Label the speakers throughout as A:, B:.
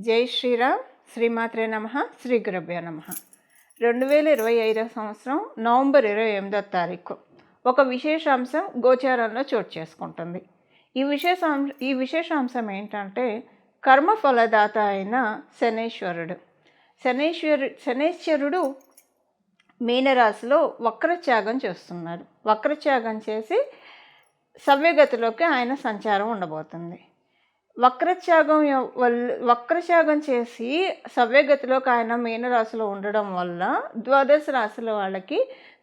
A: జై శ్రీరామ్. శ్రీమాత్రే నమః. శ్రీ గురుభ్యో నమః. 2025 సంవత్సరం నవంబర్ 28వ తారీఖు ఒక విశేషాంశం గోచారంలో చోటు చేసుకుంటుంది. ఈ విశేషాంశం ఏంటంటే కర్మఫలదాత అయిన శనేశ్వరుడు మీనరాశిలో వక్రత్యాగం చేస్తున్నారు. వక్రత్యాగం చేసి సవ్యగతిలోకి ఆయన సంచారం ఉండబోతుంది. వక్రత్యాగం చేసి సవ్యగతిలోకి ఆయన మీనరాశిలో ఉండడం వల్ల ద్వాదశ రాశుల వాళ్ళకి,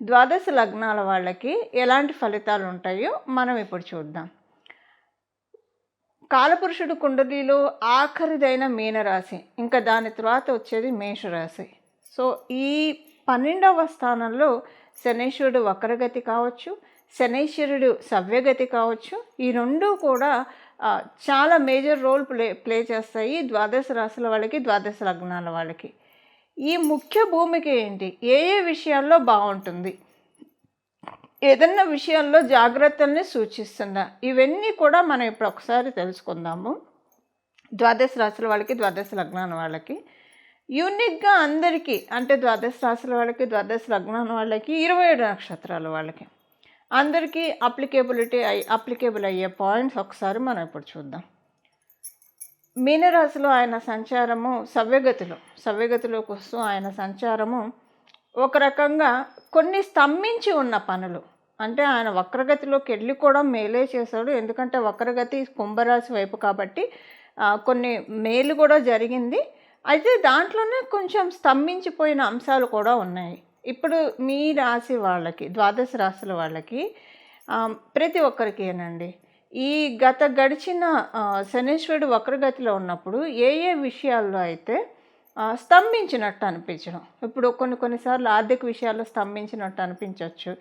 A: ద్వాదశ లగ్నాల వాళ్ళకి ఎలాంటి ఫలితాలు ఉంటాయో మనం ఇప్పుడు చూద్దాం. కాలపురుషుడు కుండలిలో ఆఖరిదైన మీనరాశి, ఇంకా దాని తర్వాత వచ్చేది మేషరాశి. సో ఈ 12వ స్థానంలో శనేశ్వరుడు వక్రగతి కావచ్చు, శనేశ్వరుడు సవ్యగతి కావచ్చు. ఈ రెండు కూడా చాలా మేజర్ రోల్ ప్లే చేస్తాయి ద్వాదశ రాశుల వాళ్ళకి, ద్వాదశ లగ్నాల వాళ్ళకి. ఈ ముఖ్య భూమిక ఏంటి, ఏ విషయాల్లో బాగుంటుంది, ఏదన్నా విషయాల్లో జాగ్రత్తల్ని సూచిస్తుందా, ఇవన్నీ కూడా మనం ఇప్పుడు ఒకసారి తెలుసుకుందాము. ద్వాదశ రాశుల వాళ్ళకి, ద్వాదశ లగ్నాల వాళ్ళకి యూనిక్గా అందరికీ, అంటే ద్వాదశ రాశుల వాళ్ళకి, ద్వాదశ లగ్నాల వాళ్ళకి, 27 నక్షత్రాల వాళ్ళకి అందరికీ అప్లికేబుల్ అయ్యే పాయింట్స్ ఒకసారి మనం ఇప్పుడు చూద్దాం. మీనరాశిలో ఆయన సంచారము సవ్యగతిలోకి వస్తూ ఆయన సంచారము ఒక రకంగా కొన్ని స్తంభించి ఉన్న పనులు, అంటే ఆయన వక్రగతిలోకి వెళ్ళి కూడా మేలే చేశాడు. ఎందుకంటే వక్రగతి కుంభరాశి వైపు కాబట్టి కొన్ని మేలు కూడా జరిగింది. అయితే దాంట్లోనే కొంచెం స్తంభించిపోయిన అంశాలు కూడా ఉన్నాయి. ఇప్పుడు మీ రాశి వాళ్ళకి, ద్వాదశ రాశుల వాళ్ళకి, ప్రతి ఒక్కరికేనండి ఈ గడిచిన శనేశ్వరుడు వక్రగతిలో ఉన్నప్పుడు ఏ విషయాల్లో అయితే స్తంభించినట్టు అనిపించడం. ఇప్పుడు కొన్నిసార్లు ఆర్థిక విషయాల్లో స్తంభించినట్టు అనిపించవచ్చు,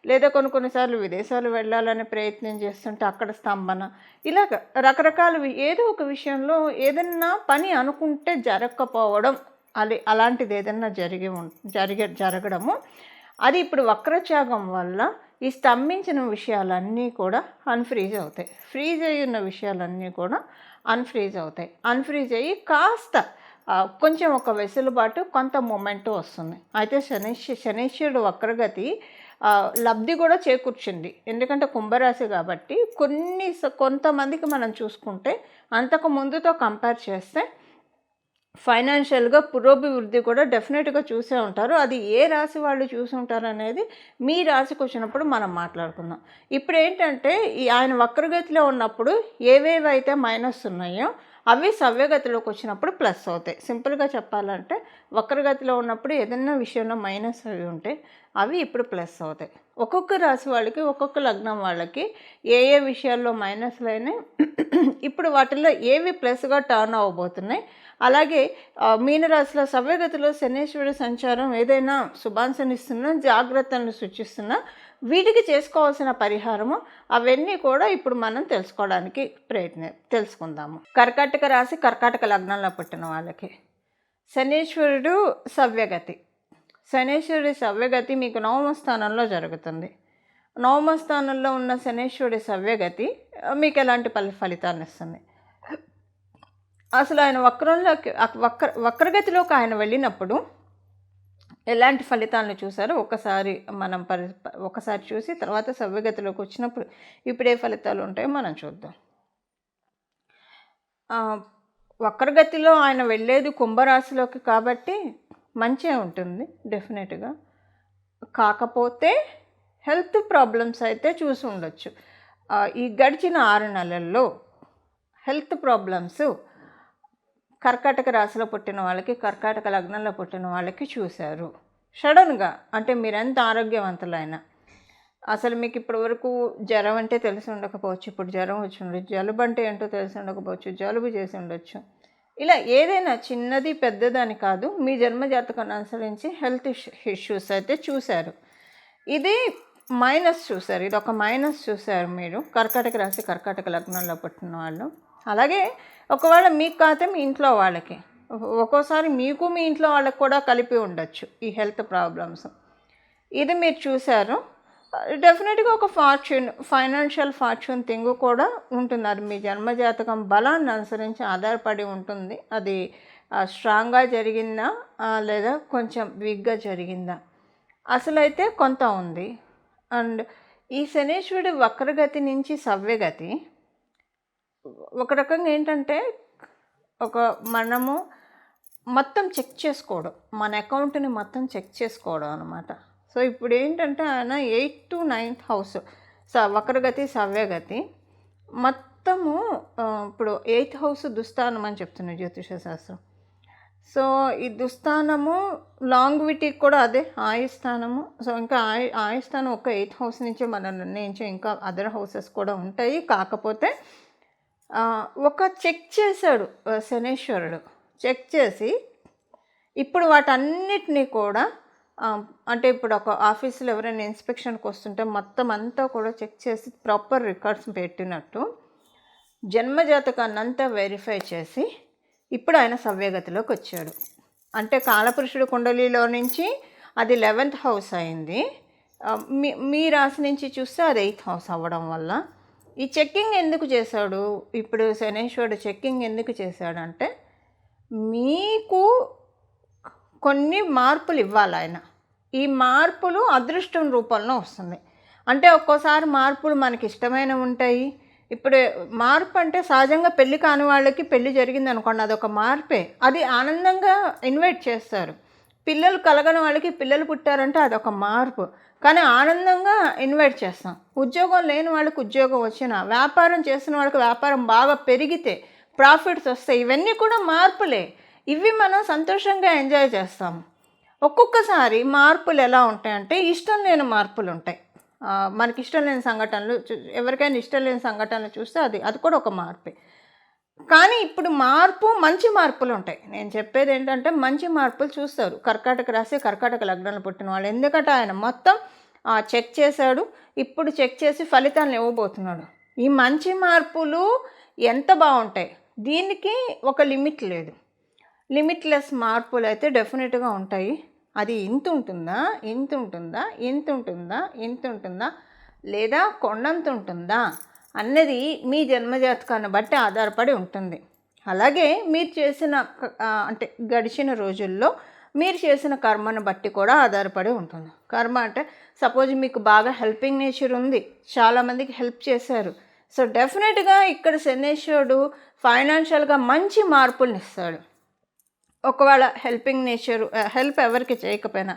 A: లేదా కొన్నిసార్లు విదేశాలు వెళ్ళాలని ప్రయత్నం చేస్తుంటే అక్కడ స్తంభన, ఇలాగ రకరకాల ఏదో ఒక విషయంలో ఏదన్నా పని అనుకుంటే జరగకపోవడం, అలాంటిది ఏదన్నా జరగడము, అది ఇప్పుడు వక్రత్యాగం వల్ల ఈ స్తంభించిన విషయాలన్నీ కూడా అన్ఫ్రీజ్ అవుతాయి. ఫ్రీజ్ అయ్యి ఉన్న విషయాలన్నీ కూడా అన్ఫ్రీజ్ అవుతాయి. అన్ఫ్రీజ్ అయ్యి కాస్త కొంచెం ఒక వెసులుబాటు, కొంత మూమెంట్ వస్తుంది. అయితే శనేశ్వరుడు వక్రగతి లబ్ధి కూడా చేకూర్చింది. ఎందుకంటే కుంభరాశి కాబట్టి కొంతమందికి మనం చూసుకుంటే అంతకు ముందుతో కంపేర్ చేస్తే ఫైనాన్షియల్గా పురోభివృద్ధి కూడా డెఫినెట్గా చూసే ఉంటారు. అది ఏ రాశి వాళ్ళు చూసి ఉంటారు అనేది మీ రాశికి వచ్చినప్పుడు మనం మాట్లాడుకుందాం. ఇప్పుడు ఏంటంటే ఆయన వక్రగతిలో ఉన్నప్పుడు ఏవేవైతే మైనస్ ఉన్నాయో అవి సవ్యగతిలోకి వచ్చినప్పుడు ప్లస్ అవుతాయి. సింపుల్గా చెప్పాలంటే వక్రగతిలో ఉన్నప్పుడు ఏదైనా విషయంలో మైనస్ అవి ఉంటే అవి ఇప్పుడు ప్లస్ అవుతాయి. ఒక్కొక్క రాశి వాళ్ళకి, ఒక్కొక్క లగ్నం వాళ్ళకి ఏ విషయాల్లో మైనస్లు అయినాయి, ఇప్పుడు వాటిల్లో ఏవి ప్లస్గా టర్న్ అవ్వబోతున్నాయి. అలాగే మీనరాశిలో సవ్యగతిలో శనేశ్వరుడు సంచారం ఏదైనా శుభాంశనిస్తున్నా, జాగ్రత్తలను సూచిస్తున్నా, వీటికి చేసుకోవాల్సిన పరిహారము అవన్నీ కూడా ఇప్పుడు మనం తెలుసుకోవడానికి తెలుసుకుందాము. కర్కాటక రాశి, కర్కాటక లగ్నంలో పుట్టిన వాళ్ళకి శనేశ్వరుడు సవ్యగతి. శనేశ్వరుడి సవ్యగతి మీకు 9వ స్థానంలో జరుగుతుంది. 9వ స్థానంలో ఉన్న శనేశ్వరుడి సవ్యగతి మీకు ఎలాంటి ఫలితాన్ని ఇస్తుంది? అసలు ఆయన వక్రగతిలోకి ఆయన వెళ్ళినప్పుడు ఎలాంటి ఫలితాలను చూసారో ఒకసారి చూసి తర్వాత సవ్యగతిలోకి వచ్చినప్పుడు ఇప్పుడు ఏ ఫలితాలు ఉంటాయో మనం చూద్దాం. వక్రగతిలో ఆయన వెళ్ళేది కుంభరాశిలోకి కాబట్టి మంచిగా ఉంటుంది డెఫినెట్గా. కాకపోతే హెల్త్ ప్రాబ్లమ్స్ అయితే చూసి ఉండొచ్చు. ఈ గడిచిన 6 నెలల్లో హెల్త్ ప్రాబ్లమ్స్ కర్కాటక రాశిలో పుట్టిన వాళ్ళకి, కర్కాటక లగ్నంలో పుట్టిన వాళ్ళకి చూశారు. సడన్గా, అంటే మీరెంత ఆరోగ్యవంతులైనా అసలు మీకు ఇప్పటి వరకు జ్వరం అంటే తెలిసి ఉండకపోవచ్చు, ఇప్పుడు జ్వరం వచ్చి ఉండొచ్చు. జలుబు అంటే ఏంటో తెలిసి ఉండకపోవచ్చు, జలుబు చేసి ఉండొచ్చు. ఇలా ఏదైనా చిన్నది పెద్దదని కాదు, మీ జన్మజాతకాన్ని అనుసరించి హెల్త్ ఇష్యూస్ అయితే చూశారు. ఇది మైనస్ చూశారు, ఇది ఒక మైనస్ చూశారు మీరు కర్కాటక రాశి, కర్కాటక లగ్నంలో పుట్టిన వాళ్ళు. అలాగే ఒకవేళ మీకు కాకపోతే మీ ఇంట్లో వాళ్ళకి, ఒక్కోసారి మీకు మీ ఇంట్లో వాళ్ళకి కూడా కలిపి ఉండొచ్చు ఈ హెల్త్ ప్రాబ్లమ్స్. ఇది మీరు చూశారు. డెఫినెట్గా ఒక ఫైనాన్షియల్ ఫార్చ్యూన్ థింగ్ కూడా ఉంటుంది. అది మీ జన్మజాతకం బలాన్ని అనుసరించి ఆధారపడి ఉంటుంది. అది స్ట్రాంగ్గా జరిగిందా లేదా కొంచెం వీక్గా జరిగిందా, అసలైతే కొంత ఉంది. అండ్ ఈ శనీశ్వరుడు వక్రగతి నుంచి సవ్యగతి ఒక రకంగా ఏంటంటే మనము మొత్తం చెక్ చేసుకోవడం, మన అకౌంట్ని మొత్తం చెక్ చేసుకోవడం అనమాట. సో ఇప్పుడు ఏంటంటే ఆయన 8th to 9th హౌస్ వక్రగతి సవ్యగతి మొత్తము ఇప్పుడు 8th హౌస్ దుస్థానం అని చెప్తున్నారు జ్యోతిష శాస్త్రం. సో ఈ దుస్థానము లాంగ్విటీకి కూడా అదే ఆయుస్థానము. సో ఇంకా ఆయుస్థానం ఒక 8th హౌస్ నుంచే మనం నిర్ణయించే, ఇంకా అదర్ హౌసెస్ కూడా ఉంటాయి. కాకపోతే ఒక చెక్ చేశాడు శనేశ్వరుడు. చెక్ చేసి ఇప్పుడు వాటన్నిటినీ కూడా అంటే ఇప్పుడు ఒక ఆఫీసులో ఎవరైనా ఇన్స్పెక్షన్కి వస్తుంటే మొత్తం అంతా కూడా చెక్ చేసి ప్రాపర్ రికార్డ్స్ పెట్టినట్టు జన్మజాతకాన్ని అంతా వెరిఫై చేసి ఇప్పుడు ఆయన సవ్యగతిలోకి వచ్చాడు. అంటే కాలపురుషుడు కుండలిలో నుంచి అది 11th హౌస్ అయింది. మీ రాశి నుంచి చూస్తే అది 8th హౌస్ అవ్వడం వల్ల ఈ చెక్కింగ్ ఎందుకు చేశాడు, ఇప్పుడు శనేశ్వరుడు చెక్కింగ్ ఎందుకు చేశాడంటే మీకు కొన్ని మార్పులు ఇవ్వాలి ఆయన. ఈ మార్పులు అదృష్టం రూపంలో వస్తుంది. అంటే ఒక్కోసారి మార్పులు మనకి ఇష్టమైనవి ఉంటాయి. ఇప్పుడు మార్పు అంటే సహజంగా పెళ్ళి కాని వాళ్ళకి పెళ్ళి జరిగింది అనుకోండి, అదొక మార్పే, అది ఆనందంగా ఇన్వైట్ చేస్తారు. పిల్లలు కలగని వాళ్ళకి పిల్లలు పుట్టారంటే అదొక మార్పు, కానీ ఆనందంగా ఇన్వైట్ చేస్తాం. ఉద్యోగం లేని వాళ్ళకి ఉద్యోగం వచ్చినా, వ్యాపారం చేసిన వాళ్ళకి వ్యాపారం బాగా పెరిగితే ప్రాఫిట్స్ వస్తాయి. ఇవన్నీ కూడా మార్పులే. ఇవి మనం సంతోషంగా ఎంజాయ్ చేస్తాము. ఒక్కొక్కసారి మార్పులు ఎలా ఉంటాయంటే ఇష్టం లేని మార్పులు ఉంటాయి. మనకి ఇష్టం లేని సంఘటనలు, ఎవరికైనా ఇష్టం లేని సంఘటనలు చూస్తే అది కూడా ఒక మార్పే. కానీ ఇప్పుడు మంచి మార్పులు ఉంటాయి. నేను చెప్పేది ఏంటంటే మంచి మార్పులు చూస్తారు కర్కాటక రాశి, కర్కాటక లగ్నంలో పుట్టిన వాళ్ళు. ఎందుకంటే ఆయన మొత్తం చెక్ చేశాడు, ఇప్పుడు చెక్ చేసి ఫలితాలను ఇవ్వబోతున్నాడు. ఈ మంచి మార్పులు ఎంత బాగుంటాయి, దీనికి ఒక లిమిట్ లేదు. లిమిట్లెస్ మార్పులు అయితే డెఫినెట్గా ఉంటాయి. అది ఇంత ఉంటుందా, ఇంత ఉంటుందా, ఇంత ఉంటుందా, ఇంత ఉంటుందా, లేదా కొండంత ఉంటుందా అన్నది మీ జన్మజాతకాన్ని బట్టి ఆధారపడి ఉంటుంది. అలాగే మీరు చేసిన అంటే గడిచిన రోజుల్లో మీరు చేసిన కర్మను బట్టి కూడా ఆధారపడి ఉంటుంది. కర్మ అంటే సపోజ్ మీకు బాగా హెల్పింగ్ నేచర్ ఉంది, చాలామందికి హెల్ప్ చేశారు. సో డెఫినెట్గా ఇక్కడ శనేశ్వరుడు ఫైనాన్షియల్గా మంచి మార్పుల్ని ఇస్తాడు. ఒకవేళ హెల్పింగ్ నేచర్ హెల్ప్ ఎవరికి చేయకపోయినా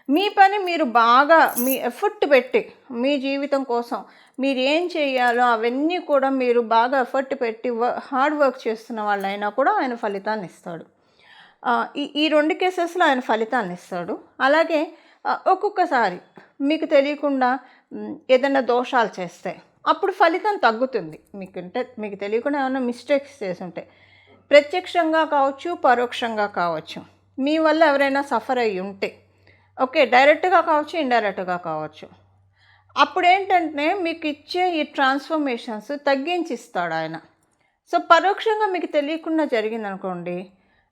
A: మీ పని మీరు బాగా మీ ఎఫర్ట్ పెట్టి మీ జీవితం కోసం మీరు ఏం చేయాలో అవన్నీ కూడా మీరు బాగా ఎఫర్ట్ పెట్టి హార్డ్ వర్క్ చేస్తున్న వాళ్ళైనా కూడా ఆయన ఫలితాన్ని ఇస్తాడు. ఈ 2 కేసెస్లో ఆయన ఫలితాన్ని ఇస్తాడు. అలాగే ఒక్కొక్కసారి మీకు తెలియకుండా ఏదైనా దోషాలు చేస్తే అప్పుడు ఫలితం తగ్గుతుంది. మీకు తెలియకుండా ఏమైనా మిస్టేక్స్ చేసి ఉంటే ప్రత్యక్షంగా కావచ్చు, పరోక్షంగా కావచ్చు, మీ వల్ల ఎవరైనా సఫర్ అయ్యి ఉంటే, ఓకే, డైరెక్ట్గా కావచ్చు, ఇండైరెక్ట్గా కావచ్చు, అప్పుడు ఏంటంటే మీకు ఇచ్చే ఈ ట్రాన్స్ఫర్మేషన్స్ తగ్గించి ఇస్తాడు ఆయన. సో పరోక్షంగా మీకు తెలియకుండా జరిగిందనుకోండి,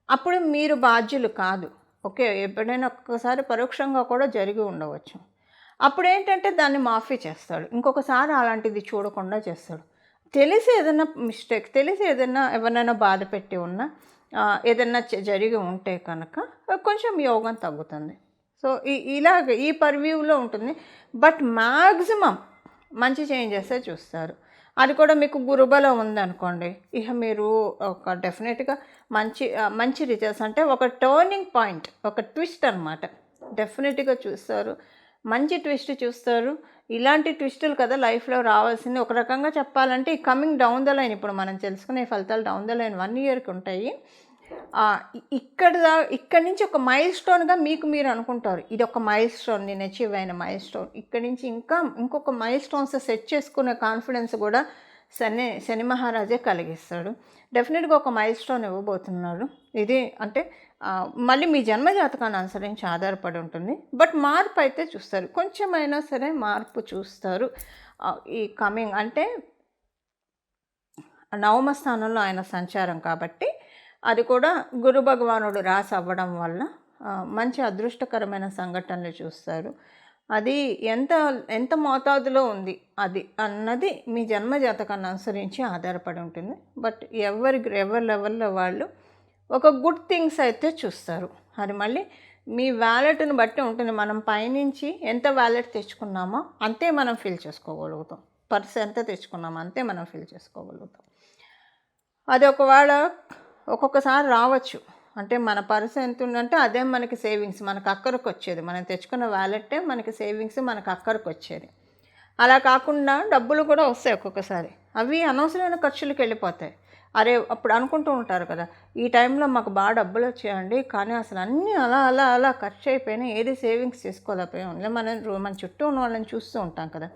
A: అప్పుడు మీరు బాధ్యులు కాదు. ఓకే, ఎప్పుడైనా ఒక్కసారి పరోక్షంగా కూడా జరిగి ఉండవచ్చు. అప్పుడు ఏంటంటే దాన్ని మాఫీ చేస్తాడు, ఇంకొకసారి అలాంటిది చూడకుండా చేస్తాడు. తెలిసి ఏదైనా మిస్టేక్, తెలిసి ఏదైనా ఎవరైనా బాధ పెట్టి ఉన్నా, ఏదైనా జరిగి ఉంటే కనుక కొంచెం యోగం తగ్గుతుంది. సో ఇలాగ ఈ పర్వ్యూలో ఉంటుంది. బట్ మ్యాక్సిమం మంచి చేంజెసే చూస్తారు. అది కూడా మీకు గురుబలం ఉందనుకోండి, ఇక మీరు ఒక డెఫినెట్గా మంచి రిజల్ట్స్, అంటే ఒక టర్నింగ్ పాయింట్, ఒక ట్విస్ట్ అనమాట, డెఫినెట్గా చూస్తారు. మంచి ట్విస్ట్ చూస్తారు. ఇలాంటి ట్విస్టులు కదా లైఫ్లో రావాల్సింది. ఒక రకంగా చెప్పాలంటే ఈ కమింగ్ డౌన్ ద లైన్, ఇప్పుడు మనం తెలుసుకునే ఫలితాలు డౌన్ ద లైన్ 1 yearకి ఉంటాయి. ఇక్కడి నుంచి ఒక మైల్ స్టోన్గా మీకు మీరు అనుకుంటారు, ఇది ఒక మైల్ స్టోన్, నేను అచీవ్ అయిన మైల్ స్టోన్. ఇక్కడి నుంచి ఇంకొక మైల్ స్టోన్స్ సెట్ చేసుకునే కాన్ఫిడెన్స్ కూడా శని మహారాజే కలిగిస్తాడు. డెఫినెట్గా ఒక మైల్ స్టోన్ ఇవ్వబోతున్నాడు. ఇది అంటే మళ్ళీ మీ జన్మజాతకాన్ని అనుసరించి ఆధారపడి ఉంటుంది. బట్ మార్పు అయితే చూస్తారు, కొంచెమైనా సరే మార్పు చూస్తారు. ఈ కమింగ్ అంటే 9వ స్థానంలో ఆయన సంచారం కాబట్టి, అది కూడా గురు భగవానుడు రాసి అవ్వడం వల్ల మంచి అదృష్టకరమైన సంఘటనలు చూస్తారు. అది ఎంత మోతాదులో ఉంది అది అన్నది మీ జన్మజాతకాన్ని అనుసరించి ఆధారపడి ఉంటుంది. బట్ ఎవరి లెవెల్లో వాళ్ళు ఒక గుడ్ థింగ్స్ అయితే చూస్తారు. అది మళ్ళీ మీ వ్యాలెట్‌ని బట్టి ఉంటుంది. మనం పైనుంచి ఎంత వ్యాలెట్ తెచ్చుకున్నామో అంతే మనం ఫిల్ చేసుకోగలుగుతాం. పర్స్ ఎంత తెచ్చుకున్నామో అంతే మనం ఫిల్ చేసుకోగలుగుతాం. అది ఒకవేళ ఒక్కొక్కసారి రావచ్చు. అంటే మన పర్స్ ఎంతుందంటే అదే మనకి సేవింగ్స్, మనకు అక్కరకొచ్చేది. మనం తెచ్చుకున్న వ్యాలెట్టే మనకి సేవింగ్స్, మనకు అక్కరకొచ్చేది. అలా కాకుండా డబ్బులు కూడా వస్తాయి ఒక్కొక్కసారి. అవి అనవసరమైన ఖర్చులకు వెళ్ళిపోతాయి. అరే అప్పుడు అనుకుంటూ ఉంటారు కదా, ఈ టైంలో మాకు బాగా డబ్బులు వచ్చాయండి, కానీ అసలు అన్నీ అలా అలా అలా ఖర్చు అయిపోయినాయి, ఏది సేవింగ్స్ చేసుకోలేకపోయాం. మన చుట్టూ ఉన్న వాళ్ళని చూస్తూ ఉంటాం కదా.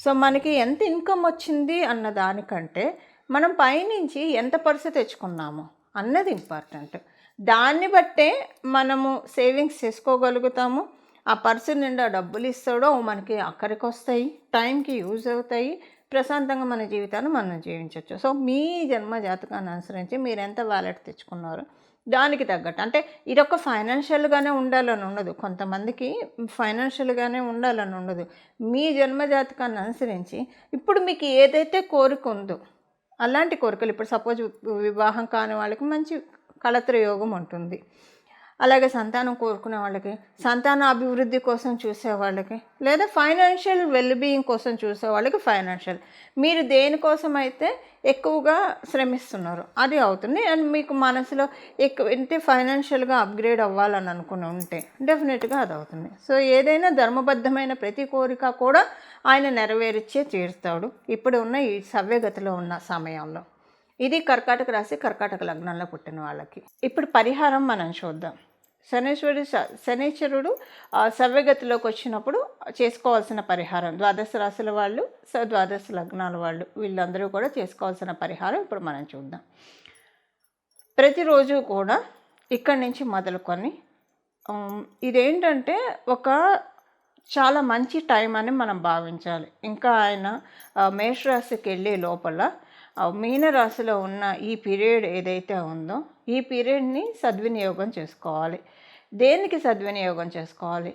A: సో మనకి ఎంత ఇన్కమ్ వచ్చింది అన్న దానికంటే మనం పైనుంచి ఎంత పర్సు తెచ్చుకున్నాము అన్నది ఇంపార్టెంట్. దాన్ని బట్టే మనము సేవింగ్స్ చేసుకోగలుగుతాము. ఆ పర్సు నిండా డబ్బులు ఇస్తాడో మనకి అక్కడికి వస్తాయి, టైంకి యూజ్ అవుతాయి, ప్రశాంతంగా మన జీవితాన్ని మనం జీవించవచ్చు. సో మీ జన్మ జాతకాన్ని అనుసరించి మీరు ఎంత వ్యాలెట్ తెచ్చుకున్నారో దానికి తగ్గట్టు, అంటే ఇదొక ఫైనాన్షియల్గానే ఉండాలని ఉండదు, కొంతమందికి ఫైనాన్షియల్గానే ఉండాలని ఉండదు. మీ జన్మ జాతకాన్ని అనుసరించి ఇప్పుడు మీకు ఏదైతే కోరిక ఉందో అలాంటి కోరికలు, ఇప్పుడు సపోజ్ వివాహం కాని వాళ్ళకి మంచి కళత్ర యోగం ఉంటుంది. అలాగే సంతానం కోరుకునే వాళ్ళకి, సంతాన అభివృద్ధి కోసం చూసే వాళ్ళకి, లేదా ఫైనాన్షియల్ వెల్బీయింగ్ కోసం చూసే వాళ్ళకి ఫైనాన్షియల్, మీరు దేనికోసం అయితే ఎక్కువగా శ్రమిస్తున్నారు అది అవుతుంది. అండ్ మీకు మనసులో ఎక్కువ అంటే ఫైనాన్షియల్గా అప్గ్రేడ్ అవ్వాలని అనుకుని ఉంటే డెఫినెట్గా అది అవుతుంది. సో ఏదైనా ధర్మబద్ధమైన ప్రతి కోరిక కూడా ఆయన నెరవేర్చే తీరుతాడు ఇప్పుడు ఉన్న ఈ సవ్యగతిలో ఉన్న సమయంలో. ఇది కర్కాటక రాశి, కర్కాటక లగ్నంలో పుట్టిన వాళ్ళకి. ఇప్పుడు పరిహారం మనం చూద్దాం. శనీశ్వరుడు సవ్యగతిలోకి వచ్చినప్పుడు చేసుకోవాల్సిన పరిహారం, ద్వాదశ రాశుల వాళ్ళు, ద్వాదశ లగ్నాల వాళ్ళు, వీళ్ళందరూ కూడా చేసుకోవాల్సిన పరిహారం ఇప్పుడు మనం చూద్దాం. ప్రతిరోజు కూడా ఇక్కడి నుంచి మొదలుకొని ఇదేంటంటే ఒక చాలా మంచి టైం అని మనం భావించాలి. ఇంకా ఆయన మేషరాశికి వెళ్ళే లోపల మీనరాశిలో ఉన్న ఈ పీరియడ్ ఏదైతే ఉందో ఈ పీరియడ్ని సద్వినియోగం చేసుకోవాలి. దేనికి సద్వినియోగం చేసుకోవాలి?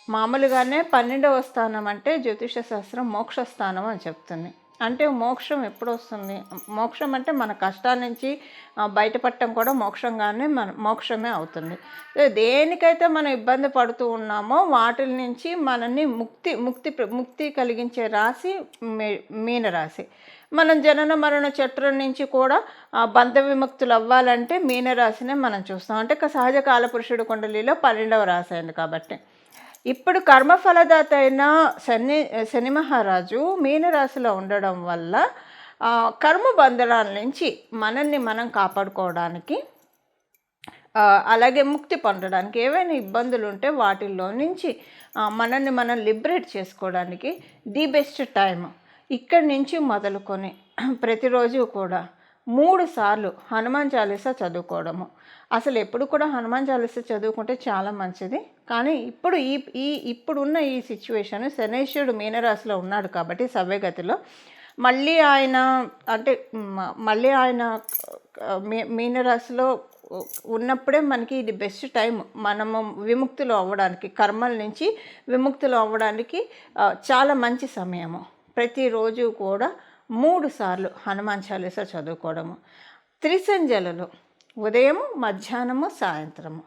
A: మామూలుగానే 12వ స్థానం అంటే జ్యోతిష శాస్త్రం మోక్షస్థానం అని చెప్తుంది. అంటే మోక్షం ఎప్పుడు వస్తుంది? మోక్షం అంటే మన కష్టాల నుంచి బయటపడటం కూడా మోక్షంగానే మోక్షమే అవుతుంది. దేనికైతే మనం ఇబ్బంది పడుతూ ఉన్నామో వాటి నుంచి మనల్ని ముక్తి కలిగించే రాశి మీనరాశి. మనం జనన మరణ చట్రం నుంచి కూడా బంధ విముక్తులు అవ్వాలంటే మీనరాశినే మనం చూస్తాం. అంటే సహజ కాలపురుషుడు కుండలిలో 12వ రాశి అయింది కాబట్టి. ఇప్పుడు కర్మఫలదాత అయిన శని మహారాజు మీనరాశిలో ఉండడం వల్ల కర్మ బంధనాల నుంచి మనల్ని మనం కాపాడుకోవడానికి, అలాగే ముక్తి పొందడానికి, ఏవైనా ఇబ్బందులు ఉంటే వాటిల్లో నుంచి మనల్ని మనం లిబరేట్ చేసుకోవడానికి ది బెస్ట్ టైం. ఇక్కడి నుంచి మొదలుకొని ప్రతిరోజు కూడా 3 సార్లు హనుమాన్ చాలీసా చదువుకోవడము. అసలు ఎప్పుడు కూడా హనుమాన్ చాలీసా చదువుకుంటే చాలా మంచిది. కానీ ఇప్పుడున్న ఈ సిచ్యువేషన్, శనీశ్వరుడు మీనరాశిలో ఉన్నాడు కాబట్టి సవ్యగతిలో మళ్ళీ ఆయన మీనరాశిలో ఉన్నప్పుడే మనకి ఇది బెస్ట్ టైం. మనము విముక్తులు అవ్వడానికి, కర్మల నుంచి విముక్తులు అవ్వడానికి చాలా మంచి సమయము. ప్రతిరోజు కూడా 3 సార్లు హనుమాన్ చాలీసా చదువుకోవడము. త్రిసంధ్యలలో ఉదయము, మధ్యాహ్నము, సాయంత్రము.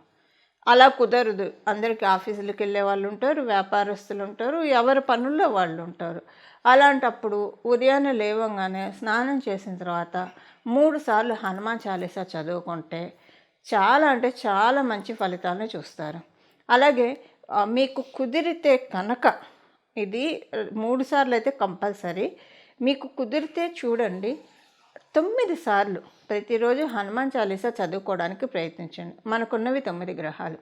A: అలా కుదరదు, అందరికీ ఆఫీసులకు వెళ్ళే వాళ్ళు ఉంటారు, వ్యాపారస్తులు ఉంటారు, ఎవరి పనుల్లో వాళ్ళు ఉంటారు. అలాంటప్పుడు ఉదయాన్నే లేవగానే స్నానం చేసిన తర్వాత 3 సార్లు హనుమాన్ చాలీసా చదువుకుంటే చాలా అంటే చాలా మంచి ఫలితాలను చూస్తారు. అలాగే మీకు కుదిరితే కనుక ఇది 3 సార్లు అయితే కంపల్సరీ, మీకు కుదిరితే చూడండి 9 సార్లు ప్రతిరోజు హనుమాన్ చాలీసా చదువుకోవడానికి ప్రయత్నించండి. మనకున్నవి 9 గ్రహాలు.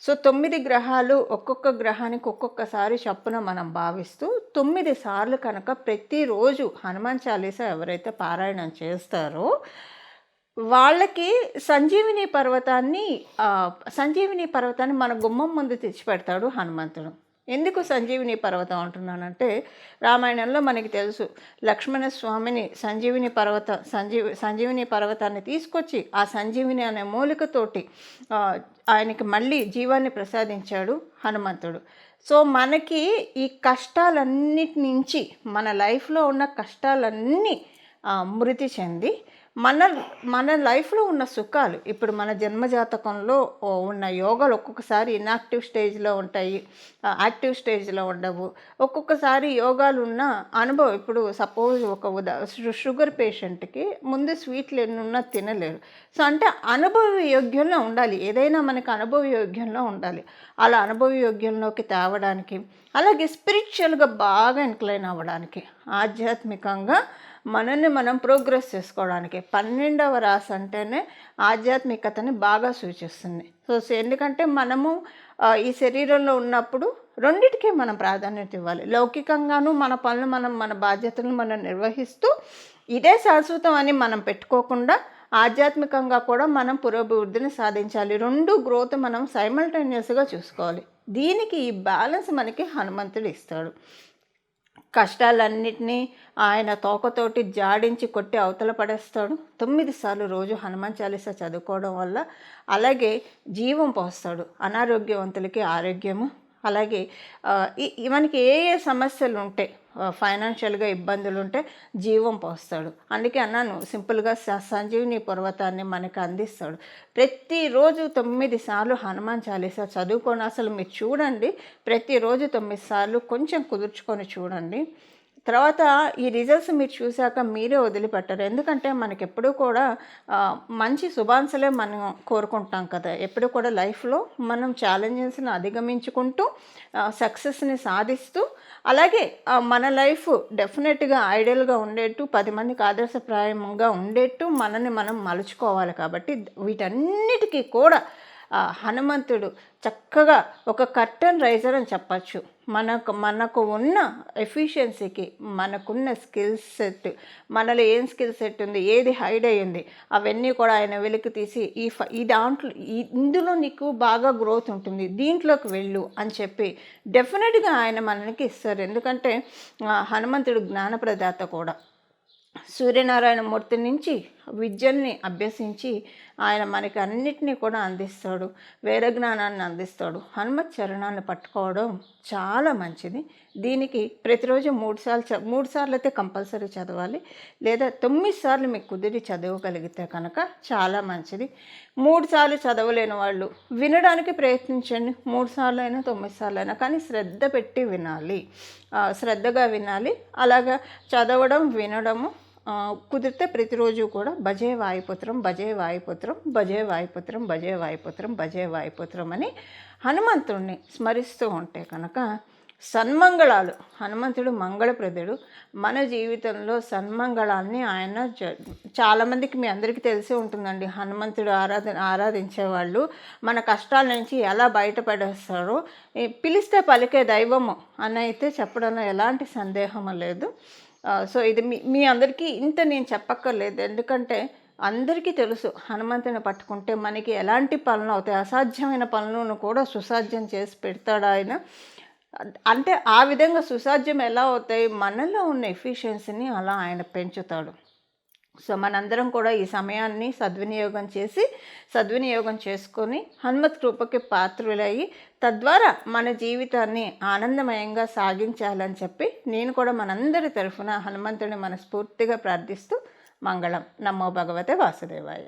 A: సో 9 గ్రహాలు ఒక్కొక్క గ్రహానికి ఒక్కొక్కసారి చప్పున మనం భావిస్తూ 9 సార్లు కనుక ప్రతిరోజు హనుమాన్ చాలీసా ఎవరైతే పారాయణం చేస్తారో వాళ్ళకి సంజీవిని పర్వతాన్ని మన గుమ్మం ముందు తెచ్చిపెడతాడు హనుమంతుడు. ఎందుకు సంజీవిని పర్వతం అంటున్నానంటే, రామాయణంలో మనకి తెలుసు, లక్ష్మణ స్వామిని సంజీవిని పర్వతాన్ని తీసుకొచ్చి ఆ సంజీవిని అనే మూలికతోటి ఆయనకి మళ్ళీ జీవాన్ని ప్రసాదించాడు హనుమంతుడు. సో మనకి ఈ కష్టాలన్నిటి నుంచి, మన లైఫ్లో ఉన్న కష్టాలన్నీ మృతి చెంది మన మన లైఫ్లో ఉన్న సుఖాలు ఇప్పుడు మన జన్మజాతకంలో ఉన్న యోగాలు ఒక్కొక్కసారి ఇన్యాక్టివ్ స్టేజ్లో ఉంటాయి, యాక్టివ్ స్టేజ్లో ఉండవు. ఒక్కొక్కసారి యోగాలు ఉన్న అనుభవం ఇప్పుడు సపోజ్ ఒక షుగర్ పేషెంట్కి ముందు స్వీట్లు ఎన్ని ఉన్నా తినలేరు. సో అంటే అనుభవ యోగ్యంలో ఉండాలి, ఏదైనా మనకు అనుభవ యోగ్యంలో ఉండాలి. అలా అనుభవ యోగ్యంలోకి తేవడానికి, అలాగే స్పిరిచువల్గా బాగా ఇంక్లైన్ అవ్వడానికి, ఆధ్యాత్మికంగా మనల్ని మనం ప్రోగ్రెస్ చేసుకోవడానికి 12వ రాశి అంటేనే ఆధ్యాత్మికతని బాగా సూచిస్తుంది. సో ఎందుకంటే మనము ఈ శరీరంలో ఉన్నప్పుడు రెండిటికి మనం ప్రాధాన్యత ఇవ్వాలి. లౌకికంగాను మన పనులు మన బాధ్యతలను మనం నిర్వహిస్తూ ఇదే శాశ్వతం అని మనం పెట్టుకోకుండా ఆధ్యాత్మికంగా కూడా మనం పురోభివృద్ధిని సాధించాలి. రెండు గ్రోత్ మనం సైమల్టేనియస్గా చూసుకోవాలి. దీనికి ఈ బ్యాలెన్స్ మనకి హనుమంతుడు ఇస్తాడు. కష్టాలన్నిటినీ ఆయన తోకతోటి జాడించి కొట్టి అవతల పడేస్తాడు. 9 సార్లు రోజు హనుమాన్ చాలీసా చదువుకోవడం వల్ల అలాగే జీవం పోస్తాడు. అనారోగ్యవంతులకి ఆరోగ్యము, అలాగే మనకి ఏ సమస్యలు ఉంటే ఫైనాన్షియల్గా ఇబ్బందులు ఉంటే జీవం పోస్తాడు. అందుకే అన్నాను సింపుల్గా సంజీవిని పర్వతాన్ని మనకు అందిస్తాడు. ప్రతిరోజు 9 సార్లు హనుమాన్ చాలీసా చదువుకొని అసలు మీరు చూడండి, ప్రతిరోజు 9 సార్లు కొంచెం కుదుర్చుకొని చూడండి. తర్వాత ఈ రిజల్ట్స్ మీరు చూశాక మీరే వదిలిపెట్టరు. ఎందుకంటే మనకెప్పుడూ కూడా మంచి శుభాంశలే మనం కోరుకుంటాం కదా. ఎప్పుడు కూడా లైఫ్లో మనం ఛాలెంజెస్ని అధిగమించుకుంటూ సక్సెస్ని సాధిస్తూ, అలాగే మన లైఫ్ డెఫినెట్గా ఐడియల్గా ఉండేట్టు, 10 మందికి ఆదర్శప్రాయంగా ఉండేట్టు మనని మనం మలుచుకోవాలి. కాబట్టి వీటన్నిటికీ కూడా హనుమంతుడు చక్కగా ఒక కర్టన్ రైజర్ అని చెప్పచ్చు. మనకు ఉన్న ఎఫిషియన్సీకి, మనకున్న స్కిల్ సెట్, మనలో ఏం స్కిల్ సెట్ ఉంది, ఏది హైడ్ అయ్యింది, అవన్నీ కూడా ఆయన వెలికి తీసి ఈ దాంట్లో ఇందులో నీకు బాగా గ్రోత్ ఉంటుంది, దీంట్లోకి వెళ్ళు అని చెప్పి డెఫినెట్గా ఆయన మనకి ఇస్తారు. ఎందుకంటే హనుమంతుడు జ్ఞానప్రదాత కూడా. సూర్యనారాయణ మూర్తి నుంచి విద్యల్ని అభ్యసించి ఆయన మనకి అన్నిటినీ కూడా అందిస్తాడు, వేద జ్ఞానాన్ని అందిస్తాడు. హనుమత్ చరణాన్ని పట్టుకోవడం చాలా మంచిది. దీనికి ప్రతిరోజు 3 సార్లు అయితే కంపల్సరీ చదవాలి, లేదా 9 సార్లు మీకు కుదిరి చదవగలిగితే కనుక చాలా మంచిది. 3 సార్లు చదవలేని వాళ్ళు వినడానికి ప్రయత్నించండి. 3 సార్లు అయినా 9 సార్లు అయినా, కానీ శ్రద్ధ పెట్టి వినాలి, శ్రద్ధగా వినాలి. అలాగా చదవడం, వినడము కుదిరితే ప్రతిరోజు కూడా భజే వాయుపుత్రం, భజే వాయుపుత్రం, భజే వాయుపుత్రం, భజే వాయుపుత్రం, భజే వాయుపుత్రం అని హనుమంతుడిని స్మరిస్తూ ఉంటే కనుక సన్మంగళాలు. హనుమంతుడు మంగళప్రదుడు. మన జీవితంలో సన్మంగళాన్ని ఆయన చాలామందికి మీ అందరికీ తెలిసే ఉంటుందండి. హనుమంతుడు ఆరాధించేవాళ్ళు మన కష్టాల నుంచి ఎలా బయటపడేస్తారో, పిలిస్తే పలికే దైవము అని అయితే చెప్పడంలో ఎలాంటి సందేహం లేదు. సో ఇది మీ అందరికీ ఇంత నేను చెప్పక్కర్లేదు. ఎందుకంటే అందరికీ తెలుసు హనుమంతుని పట్టుకుంటే మనకి ఎలాంటి పనులు అవుతాయి, అసాధ్యమైన పనులను కూడా సుసాధ్యం చేసి పెడతాడు ఆయన. అంటే ఆ విధంగా సుసాధ్యం ఎలా అవుతాయి, మనలో ఉన్న ఎఫిషియన్సీని అలా ఆయన పెంచుతాడు. సో మనందరం కూడా ఈ సమయాన్ని సద్వినియోగం చేసుకొని హనుమత్ కృపకి పాత్రులయ్యి తద్వారా మన జీవితాన్ని ఆనందమయంగా సాగించాలని చెప్పి నేను కూడా మనందరి తరఫున హనుమంతుడిని మనస్ఫూర్తిగా ప్రార్థిస్తూ మంగళం. నమో భగవతే వాసుదేవాయ.